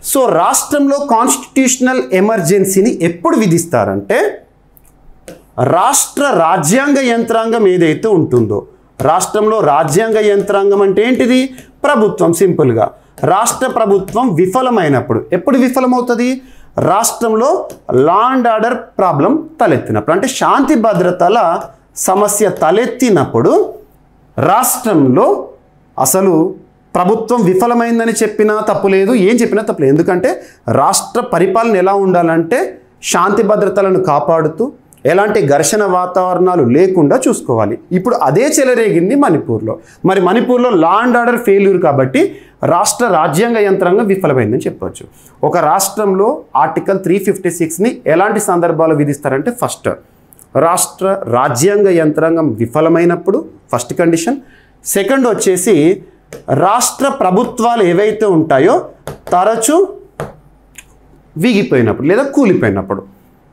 So రాష్ట్రంలో constitutional ఎమర్జెన్సీని ఎప్పుడు విధిస్తారంటే రాష్ట్ర రాజ్యాంగ యంత్రాంగం ఏదైతే ఉంటుందో, రాష్ట్రంలో రాజ్యాంగ యంత్రాంగం అంటే ఏంటిది? ప్రభుత్వం. సింపుల్గా రాష్ట్ర ప్రభుత్వం విఫలమైనప్పుడు. ఎప్పుడు విఫలమవుతుంది? రాష్ట్రంలో లా అండ్ ఆర్డర్ ప్రాబ్లం తలెత్తినప్పుడు, అంటే శాంతి భద్రతల సమస్య తలెత్తినప్పుడు రాష్ట్రంలో అసలు ప్రభుత్వం విఫలమైందని చెప్పినా తప్పులేదు, ఏం చెప్పినా తప్పులేదు. ఎందుకంటే రాష్ట్ర పరిపాలన ఎలా ఉండాలంటే శాంతి భద్రతలను కాపాడుతూ ఎలాంటి ఘర్షణ వాతావరణాలు లేకుండా చూసుకోవాలి. ఇప్పుడు అదే చెలరేగింది మణిపూర్లో. మరి మణిపూర్లో లా అండ్ ఆర్డర్ ఫెయిల్యూర్ కాబట్టి రాష్ట్ర రాజ్యాంగ యంత్రాంగం విఫలమైందని చెప్పవచ్చు. ఒక రాష్ట్రంలో ఆర్టికల్ 356ని ఎలాంటి సందర్భాలు విధిస్తారంటే, ఫస్ట్ రాష్ట్ర రాజ్యాంగ యంత్రాంగం విఫలమైనప్పుడు ఫస్ట్ కండిషన్. సెకండ్ వచ్చేసి రాష్ట్ర ప్రభుత్వాలు ఏవైతే ఉంటాయో తరచూ విగిపోయినప్పుడు లేదా కూలిపోయినప్పుడు.